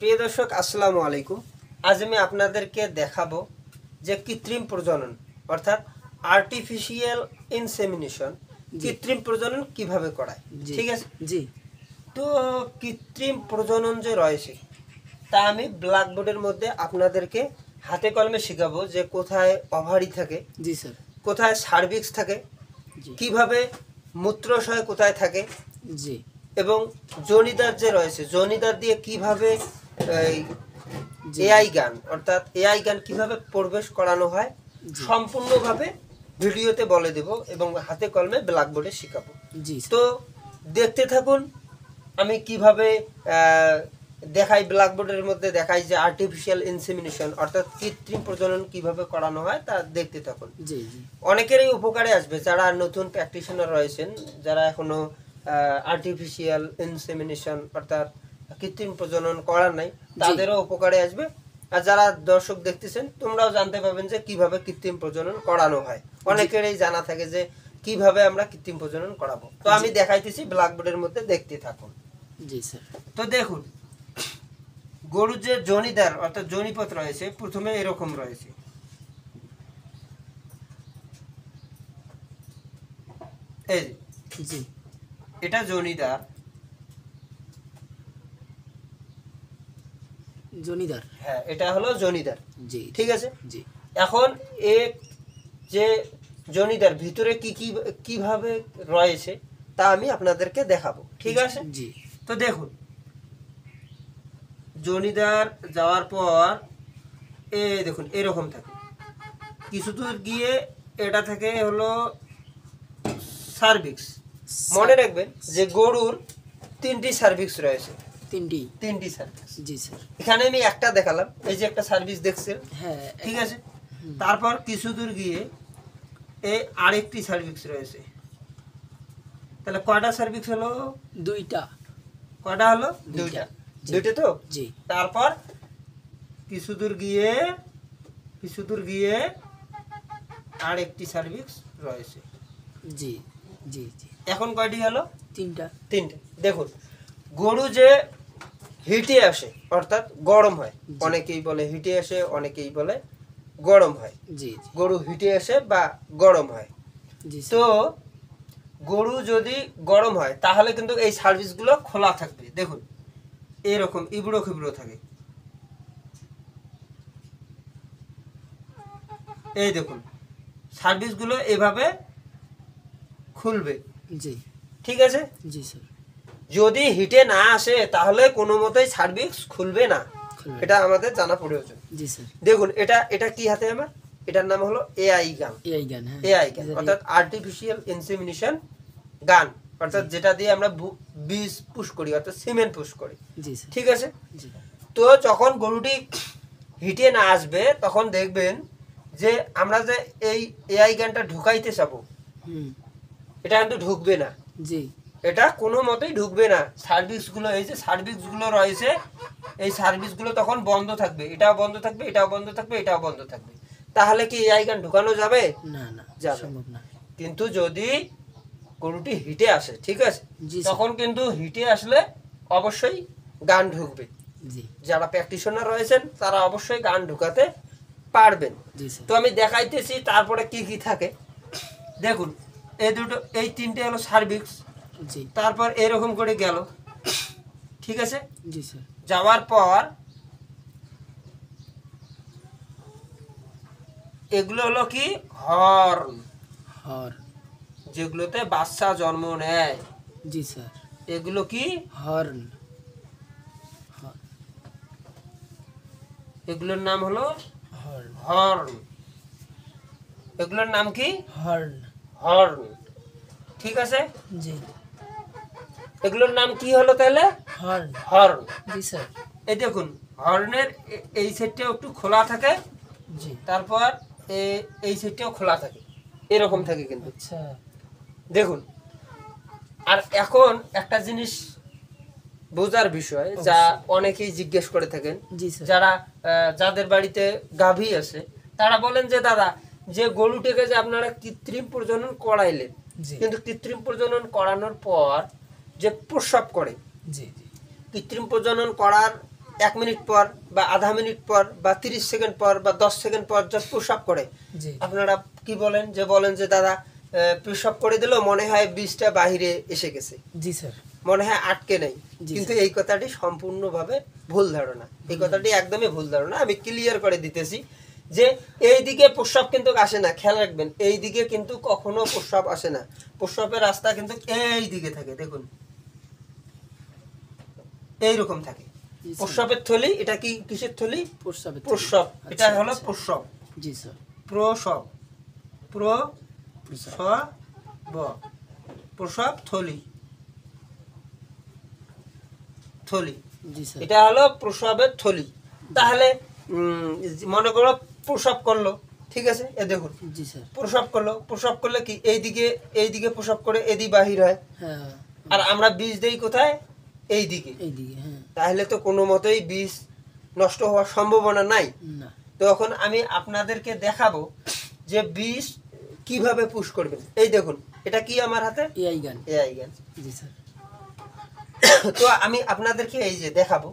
প্রিয় দর্শক আসসালামু আলাইকুম। আজ আমি আপনাদেরকে দেখাবো যে কৃত্রিম প্রজনন অর্থাৎ আর্টিফিশিয়াল ইনসেমিনেশন কৃত্রিম প্রজনন কিভাবে করায়। ঠিক আছে জি। তো কৃত্রিম প্রজনন যে রয়েছে তা আমি ব্ল্যাকবোর্ডের মধ্যে আপনাদেরকে হাতে কলমে শেখাবো যে কোথায় ওভারি থাকে, জি স্যার। কোথায় সার্ভিক্স থাকে, জি। কিভাবে মূত্রাশয় কোথায় থাকে জি। এবং জনিদার যে রয়েছে জনিদার দিয়ে কিভাবে এআই গান অর্থাৎ এআই গান কিভাবে প্রবেশ করানো হয় সম্পূর্ণভাবে ভিডিওতে বলে দেব এবং হাতে কলমে ব্ল্যাকবোর্ডে শেখাবো। জি। তো দেখতে থাকুন আমি কিভাবে দেখাই, ব্ল্যাকবোর্ডের মধ্যে দেখাই যে আর্টিফিশিয়াল ইনসেমিনেশন অর্থাৎ কৃত্রিম প্রজনন কিভাবে করানো হয় তা দেখতে থাকুন। জি জি। অনেকেরই উপকারে আসবে যারা নতুন প্র্যাকটিশনার রয়েছেন, যারা এখনো আর্টিফিশিয়াল ইনসেমিনেশন অর্থাৎ কৃত্রিম প্রজনন করার নাই তাদেরও উপকারে আসবে। আর যারা দর্শক দেখতেছেন তোমরাও জানতে পারবেন যে কিভাবে কৃত্রিম প্রজনন করানো হয়। অনেকেরই জানা থাকে যে কিভাবে আমরা কৃত্রিম প্রজনন করাবো। তো আমি দেখাইতেছি ব্ল্যাকবোর্ডের মধ্যে, দেখতে থাকুন। জি স্যার। তো দেখুন গরুর যে জনিদার অর্থাৎ জনিপথ রয়েছে প্রথমে এরকম রয়েছে, এই জি। এটা জনিদার, জনিদার। হ্যাঁ এটা হলো জনিদার। জি। ঠিক আছে। জি। এখন এক যে জনিদার ভিতরে কি কি কিভাবে রয়েছে তা আমি আপনাদেরকে দেখাবো। ঠিক আছে। জি। তো দেখুন জনিদার যাওয়ার পর এই দেখুন এরকম থাকে, কিছু দূর গিয়ে এটা থেকে হলো সার্ভিক্স। মনে রাখবেন যে গরুর তিনটি সার্ভিক্স রয়েছে, তিনটি সার্ভিক্স। জি স্যার। এখানে আমি একটা দেখালাম, এই যে একটা সার্ভিস দেখছেন, হ্যাঁ ঠিক আছে। তারপর কিছু দূর গিয়ে এই আরেকটি সার্ভিক্স রয়েছে, তাহলে কয়টা সার্ভিক্স হলো? দুইটা। কয়টা হলো? দুইটা। দুইটা তো। জি। তারপর কিছু দূর গিয়ে আরেকটি সার্ভিক্স রয়েছে। জি জি জি। এখন কয়টি হলো? তিনটা। তিনটে। দেখুন গরু যে হিটে আসে অর্থাৎ গরম হয়, অনেকেই বলে হিটে আসে, অনেকেই বলে গরম হয়। জি। গরু হিটে আসে বা গরম হয়। জি। তো গরু যদি গরম হয় তাহলে কিন্তু এই সার্ভিসগুলো খোলা থাকবে। দেখুন এরকম ইবড়ো খিবড়ো থাকে, এই দেখুন সার্ভিসগুলো এভাবে খুলবে। জি। ঠিক আছে। জি স্যার। যদি হিটে না আসে তাহলে কোনো মতেই সার্ভিস খুলবে না, এটা আমাদের জানা প্রয়োজন। জি স্যার। দেখুন এটা কি হাতে আমার, এটার নাম হলো এআই গান। এআই গান। হ্যাঁ এআই গান অর্থাৎ আর্টিফিশিয়াল ইনসেমিনেশন গান, অর্থাৎ যেটা দিয়ে আমরা বীজ পুশ করি অর্থাৎ সিমেন্ট পুশ করি। জি স্যার। ঠিক আছে। তো যখন গরুটি হিটে না আসবে তখন দেখবেন যে আমরা যে এই এআই গানটা ঢুকাইতে যাবো এটা কিন্তু ঢুকবে না। জি। এটা কোনো মতেই ঢুকবে না। সার্ভিসগুলো এই যে সার্ভিসগুলো রয়েছে এই সার্ভিসগুলো তখন বন্ধ থাকবে, এটাও বন্ধ থাকবে, এটাও বন্ধ থাকবে, এটাও বন্ধ থাকবে। তাহলে কি এআই গান ঢুকানো যাবে? না না, সম্ভব না। কিন্তু যদি গরুটি হিটে আসে, ঠিক আছে, তখন কিন্তু হিটে আসলে অবশ্যই গান ঢুকবে। যারা প্র্যাকটিশনার রয়েছেন তারা অবশ্যই গান ঢুকাতে পারবেন। তো আমি দেখাইতেছি তারপরে কি কি থাকে। দেখুন এই দুটো, এই তিনটে হলো সার্ভিক্স। তারপর এরকম করে গেল, ঠিক আছে। জি স্যার। যাওয়ার পর এগুলো হলো কি হর্ন, যেগুলোতে বাচ্চা জন্ম নেয়। জি স্যার। এগুলো কি হর্ন। এগুলোর নাম হলো হর্ন। এগুলোর নাম কি? হর্ন। ঠিক আছে। জি। এগুলোর নাম কি হলো তাহলে? হর্ন। জি স্যার। এই দেখুন হর্নের এই সাইডটা একটু খোলা থাকে, জি। তারপর এই সাইডটাও খোলা থাকে, এরকম থাকে কিন্তু। আচ্ছা। দেখুন আর এখন একটা জিনিস বোঝার বিষয় যা অনেকেই জিজ্ঞেস করে থাকেন, যারা যাদের বাড়িতে গাভী আছে তারা বলেন যে দাদা যে গরুটাকে যে আপনারা কৃত্রিম প্রজনন করাইলেন, কিন্তু কৃত্রিম প্রজনন করানোর পর যে প্রসব করে, কৃত্রিম প্রজনন করার 1 মিনিট পর বা আধা মিনিট পর বা 30 সেকেন্ড পর বা 10 সেকেন্ড পর যখন পুশ আপ করে, জি আপনারা কি বলেন যে দাদা পুশ আপ করে দিল, মনে হয় বীজটা বাইরে এসে গেছে, জি স্যার মনে হয় আটকে নেই। জি কিন্তু এই কথাটি সম্পূর্ণভাবে ভুল ধারণা, এই কথাটি একদমই ভুল ধারণা। আমি ক্লিয়ার করে দিতেছি যে এই দিকে প্রস্রাব কিন্তু আসে না, খেয়াল রাখবেন, এই দিকে কিন্তু কখনো প্রস্রাব আসে না। প্রস্রাবের রাস্তা কিন্তু এই দিকে থাকে, দেখুন এইরকম থাকে। জি স্যার। প্রস্রাবের থলি, এটা কি কিসের থলি? প্রস্রাবের প্রস্রাব, থলি। এটা আচ্ছা, হলো আচ্ছা। প্রস্রাব। জি স্যার প্রসব, প্রস্রাব। প্রসব থলি, থলি, জি স্যার এটা হলো প্রসবের থলি। তাহলে মনে করো প্রসব করলো, ঠিক আছে, এ দেখুন জি স্যার প্রসব করলো, প্রসব করলে কি এইদিকে প্রসব করে এদিকে বাহির হয়, হ্যাঁ আর আমরা বীজ দেই কোথায়? এইদিকে। এইদিকে হ্যাঁ তাহলে তো কোনো মতেই বীজ নষ্ট হওয়ার সম্ভাবনা নাই। না তো এখন আমি আপনাদেরকে দেখাবো যে বীজ কিভাবে পুশ করবেন। এই দেখুন, এটা কি আমার হাতে? এআই গান এআই গান। জি স্যার তো আমি আপনাদেরকে এই যে দেখাবো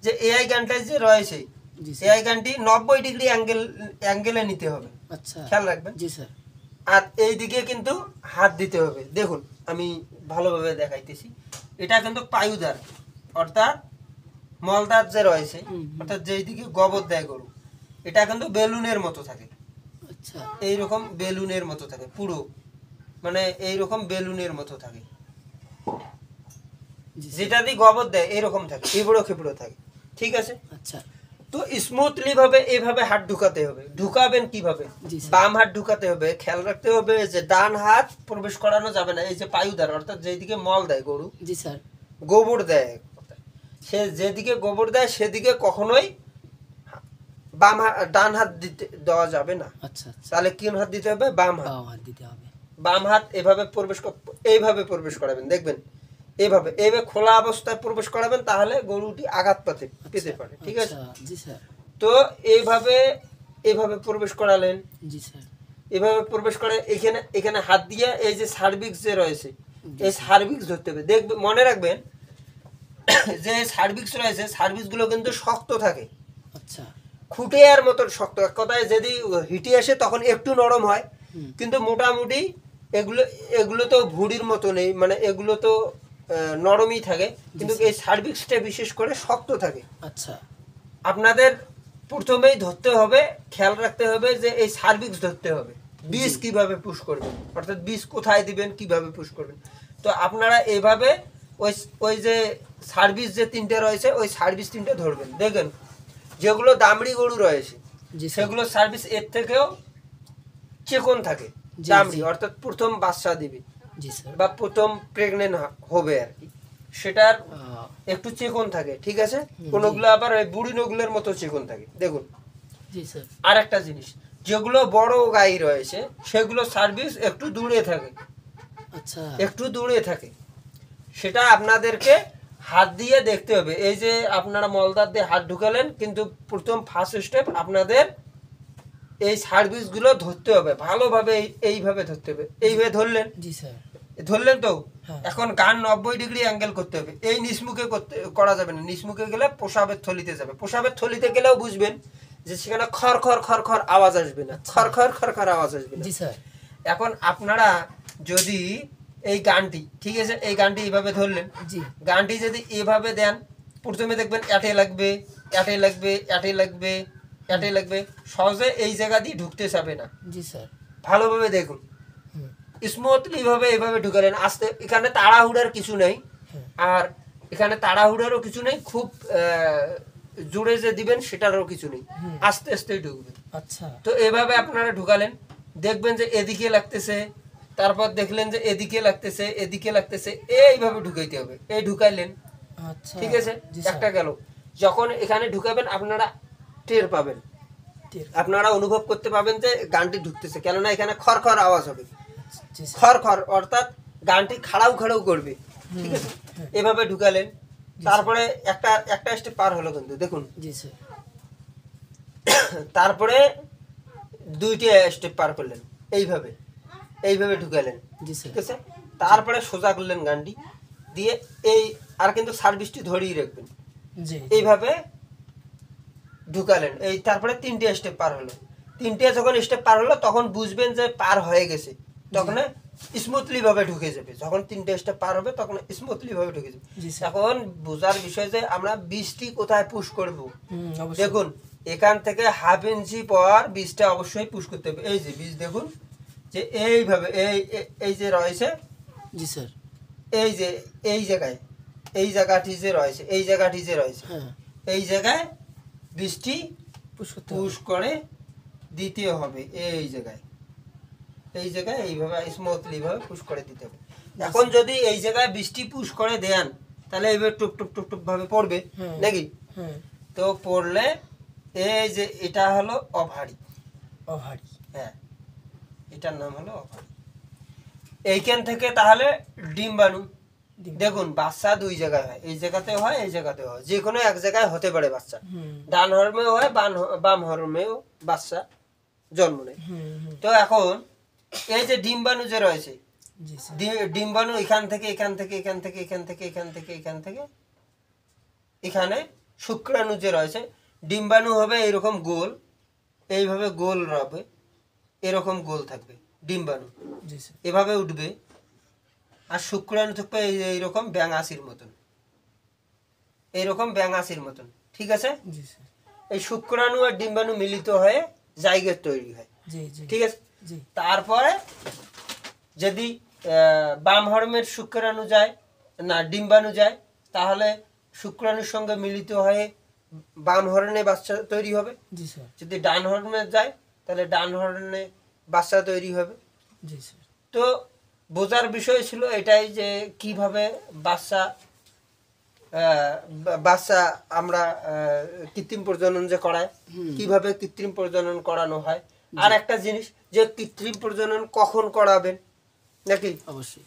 যে এআই গানটা যে রয়েছে, জি স্যার এআই গানটি 90 ডিগ্রি অ্যাঙ্গেলে নিতে হবে, আচ্ছা খেয়াল রাখবেন। জি স্যার আর এই দিকে কিন্তু হাত দিতে হবে। দেখুন আমি ভালোভাবে দেখাইতেছি, এটা কিন্তু পায়ুদার, অর্থাৎ মলদার যে রয়েছে, অর্থাৎ যেই দিকে গোবর দেয় গরু, এটা কিন্তু বেলুনের মতো থাকে, আচ্ছা এইরকম বেলুনের মতো থাকে পুরো, মানে এইরকম বেলুনের মতো থাকে। জি স্যার যেটা দিয়ে গোবর দেয় এইরকম থাকে, এবড়ো খেবড়ো থাকে, ঠিক আছে। আচ্ছা তো স্মুথলি ভাবে এইভাবে হাত ঢুকাতে হবে। ঢুকাবেন কিভাবে? জি স্যার। বাম হাত ঢুকাতে হবে। খেয়াল রাখতে হবে যে ডান হাত প্রবেশ করানো যাবে না। এই যে পায়ুদার, অর্থাৎ যেদিকে মল দেয় গরু, জি স্যার গোবর দেয়, সে যেদিকে গোবর দেয় সেদিকে কখনোই ডান হাত দিতে দেওয়া যাবে না। আচ্ছা আচ্ছা তাহলে কোন হাত দিতে হবে? বাম হাত। বাম হাত দিতে হবে বাম হাত এভাবে এইভাবে প্রবেশ করাবেন, দেখবেন এইভাবে খোলা অবস্থায় প্রবেশ করাবেন, তাহলে গরুটি আঘাত পেতে পারে, ঠিক আছে। আচ্ছা জি স্যার তো এইভাবে প্রবেশ করালেন, জি স্যার এভাবে প্রবেশ করে এখানে হাত দিয়ে এই যে সার্ভিক্স যে রয়েছে, এই সার্ভিক্স ধরতে হবে। দেখবেন, মনে রাখবেন যে সার্ভিক্স রয়েছে, সার্ভিক্স গুলো কিন্তু শক্ত থাকে, আচ্ছা খুঁটিয়ার মতন শক্ত। এক কথায় যদি হিটে আসে তখন একটু নরম হয়, কিন্তু মোটামুটি এগুলো তো ভুড়ির মতো নেই, মানে এগুলো তো নরমই থাকে, কিন্তু এই সার্ভিক্সটা বিশেষ করে শক্ত থাকে। আচ্ছা আপনাদের প্রথমেই ধরতে হবে, খেয়াল রাখতে হবে যে এই সার্ভিক্স ধরতে হবে। বীজ কিভাবে পুশ করবেন, অর্থাৎ বীজ কোথায় দিবেন, কিভাবে পুশ করবেন। তো আপনারা এইভাবে ওই যে সার্ভিস যে তিনটে রয়েছে, ওই সার্ভিস তিনটে ধরবেন। দেখেন যেগুলো দামড়ি গরু রয়েছে, জি স্যার সেগুলো সার্ভিস এর থেকেও চিকন থাকে, জি, দামড়ি, জি। অর্থাৎ প্রথম বাচ্চা দিবে জি স্যার বা প্রথম প্রেগনেন্ট হবে আর কি, সেটার আহ, একটু চিকন থাকে, ঠিক আছে। হুম, কোনগুলো আবার ওই বুড়ি নগুলের মতো চিকন থাকে। দেখুন জি স্যার আর একটা জিনিস, যেগুলো বড় গাই রয়েছে সেগুলো সার্ভিস একটু দূরে থাকে, আচ্ছা একটু দূরে থাকে। সেটা আপনাদেরকে হাত দিয়ে দেখতে হবে। এই যে আপনারা মলদার দিয়ে হাত ঢুকালেন, কিন্তু প্রথম ফার্স্ট স্টেপ আপনাদের এই সার্ভিসগুলো ধরতে হবে ভালোভাবে, এইভাবে ধরতে হবে। এইভাবে ধরলেন, জি স্যার ধরলেন তো হ্যাঁ। এখন গান 90 ডিগ্রি অ্যাঙ্গেল করতে হবে। এই নিচমুখে করা যাবে না, নিচমুখে গেলে প্রসাবের থলিতে যাবে। প্রসাবের থলিতে গেলেও বুঝবেন যে সেখানে খর খর খর খর আওয়াজ আসবে না, খর খর খর খর আওয়াজ আসবে না। জি স্যার এখন আপনারা যদি এই গানটি, ঠিক আছে, এই গানটি এইভাবে ধরলেন, জি গানটি যদি এভাবে দেন, প্রথমে দেখবেন অ্যাটে লাগবে, অ্যাটে লাগবে, অ্যাটে লাগবে, অ্যাটে লাগবে, সহজে এই জায়গা দিয়ে ঢুকতে যাবে না। জি স্যার ভালোভাবে দেখুন, হুম, স্মুথলি ভাবে এইভাবে ঢুকালেন। আস্তে, এখানে তাড়াহুড়ার কিছু নেই, হুম, আর এখানে তাড়াহুড়ারও কিছু নেই, খুব জোরে যে দিবেন সেটারও কিছু নেই, হুম। আস্তে আস্তে ঢুকবে। আচ্ছা তো এভাবে আপনারা ঢুকালেন, দেখবেন যে এদিকে লাগতেছে, তারপর দেখলেন যে এদিকে লাগতেছে, এদিকে লাগতেছে, এইভাবে ঢুকাইতে হবে। এই ঢুকাইলেন, আচ্ছা ঠিক আছে, জি স্যার একটা গেল। যখন এখানে ঢুকাবেন আপনারা টের পাবেন, ঠিক আপনারা অনুভব করতে পাবেন যে গানটি ঢুকতেছে, কেননা এখানে খর খর আওয়াজ হবে, জি স্যার খর খর, অর্থাৎ গানটি খাড়াও খাড়াও করবে, ঠিক আছে। এভাবে ঢুকালেন, তারপরে একটা স্টেপ পার হলো কিন্তু দেখুন, জি স্যার তারপরে দুইটা স্টেপ পার করলেন, এইভাবে এইভাবে ঢুকালেন, জি স্যার ঠিক আছে। তারপরে সোজা করলেন গানটি দিয়ে, এই আর কিন্তু সার্ভিসটি ধরিয়ে রাখবেন, জি এইভাবে ঢুকালেন, এই তারপরে 3টে স্টেপ পার হলো। 3টে যখন স্টেপ পার হলো তখন বুঝবেন যে পার হয়ে গেছে, তখন স্মুথলি ভাবে ঢুকে যাবে। যখন 3টে স্টেপ পার হবে তখন স্মুথলি ভাবে ঢুকে যাবে। জি স্যার। এখন বোঝার বিষয় যে আমরা বীজটি কোথায় পুশ করব। অবশ্যই। দেখুন এখান থেকে 1/2 ইঞ্চি পর বীজটা অবশ্যই পুশ করতে হবে। এই যে বীজ দেখুন যে এইভাবে এই যে রয়েছে, জি স্যার। এই যে এই জায়গায়, এই জায়গাটি যে রয়েছে, এই জায়গাটি যে রয়েছে, হ্যাঁ এই জায়গায় বীজটি পুশ করতে পুশ হবে। করে দিতে হবে। এই জায়গায়, এই জায়গায় এইভাবে স্মুথলি ভাবে পুশ করে দিতে হবে। এখন যদি এই জায়গায় বৃষ্টি পুশ করে দেন তাহলে এইভাবে টুপ টুপ টুপ টুপ ভাবে পড়বে হ্যাঁ। নাকি? হ্যাঁ তো পড়লে এই যে এটা হলো অভারি। অভারি। হ্যাঁ, এটার নাম হলো অভারি। এইখান থেকে তাহলে ডিম্বাণু, দেখুন বাচ্চা 2 জায়গায় হয়, এই জায়গাতে হয়, এই জায়গাতে হয়, যে কোনো এক জায়গায় হতে পারে বাচ্চা। ডান হর্মেও হয়, বাম হর্মেও বাচ্চা জন্ম নেয়। তো এখন এই যে ডিম্বাণু যে রয়েছে, জি স্যার। ডিম্বাণু এখান থেকে এখান থেকে এখান থেকে এখান থেকে এখান থেকে এখান থেকে এখানে শুক্রাণু যে রয়েছে, ডিম্বাণু হবে এরকম গোল, এইভাবে গোল হবে, এরকম গোল থাকবে ডিম্বাণু, জি স্যার। এভাবে উঠবে। আর শুক্রাণু থাকবে এইরকম ব্যাঙাচির মতন, এইরকম ব্যাঙাচির মতন, ঠিক আছে? জি স্যার। এই শুক্রাণু আর ডিম্বাণু মিলিত হয়ে জাইগোট তৈরি হয়, জি জি। ঠিক আছে? জি। তারপরে যদি বাম হর্মের শুক্রাণু যায় না ডিম্বাণু যায়, তাহলে শুক্রাণুর সঙ্গে মিলিত হয়ে বাম হর্নে বাচ্চা তৈরি হবে। জি স্যার। যদি ডান হর্নে যায় তাহলে ডান হর্নে বাচ্চা তৈরি হবে। জি স্যার। তো বোঝার বিষয় ছিল এটাই যে কিভাবে বাচ্চা বাচ্চা আমরা কৃত্রিম প্রজনন যে করায়, কিভাবে কৃত্রিম প্রজনন করানো হয়। আর একটা জিনিস যে কৃত্রিম প্রজনন কখন করাবেন নাকি অবশ্যই।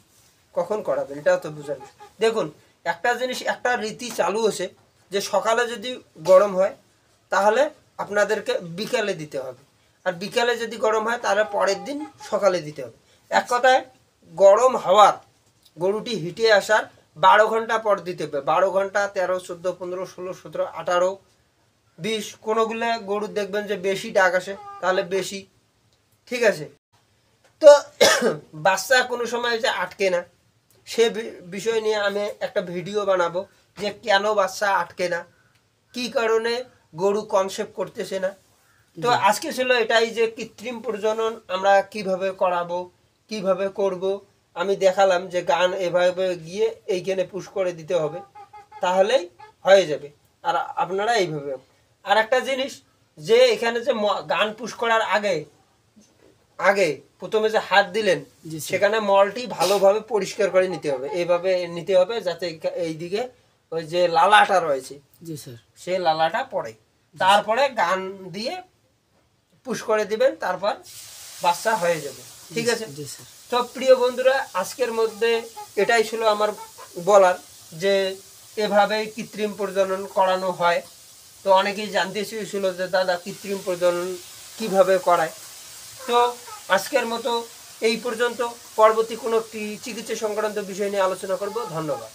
কখন করাবেন এটাও তো বুঝার বিষয়। দেখুন একটা জিনিস, একটা রীতি চালু আছে যে সকালে যদি গরম হয় তাহলে আপনাদেরকে বিকালে দিতে হবে, আর বিকালে যদি গরম হয় তাহলে পরের দিন সকালে দিতে হবে। এক কথায় গরম হওয়ার, গরুটি হিটে আসার 12 ঘন্টা পর দিতে হবে। 12 ঘন্টা, 13, 14, 15, 16, 17, 18, 20, কোনোগুলো গরুর দেখবেন যে বেশি ডাক আসে তাহলে বেশি, ঠিক আছে? তো বাচ্চা কোনো সময় যে আটকে না, সে বিষয় নিয়ে আমি একটা ভিডিও বানাবো যে কেন বাচ্চা আটকে না, কি কারণে গরু কনসেপ্ট করতেছে না। তো আজকে ছিল এটাই যে কৃত্রিম প্রজনন আমরা কিভাবে করাবো, কিভাবে করব। আমি দেখালাম যে গান এভাবে গিয়ে এইখানে পুশ করে দিতে হবে, তাহলেই হয়ে যাবে। আর আপনারা এইভাবে। আর একটা জিনিস যে এখানে যে গান পুশ করার আগে আগে প্রথমে যে হাত দিলেন জি স্যার। সেখানে মলটি ভালোভাবে পরিষ্কার করে নিতে হবে, এইভাবে নিতে হবে যাতে এইদিকে ওই যে লালাটা রয়েছে জি স্যার। সেই লালাটা পড়ে। তারপরে গান দিয়ে পুশ করে দিবেন, তারপর বাচ্চা হয়ে যাবে, ঠিক আছে? জি স্যার। তো প্রিয় বন্ধুরা, আজকের মধ্যে এটাই ছিল আমার বলার যে এভাবেই কৃত্রিম প্রজনন করানো হয়। তো অনেকেই জানতে চেয়েছিল যে দাদা কৃত্রিম প্রজনন কিভাবে করায়। তো আজকের মতো এই পর্যন্ত, পরবর্তী কোনো একটি চিকিৎসা সংক্রান্ত বিষয় নিয়ে আলোচনা করব। ধন্যবাদ।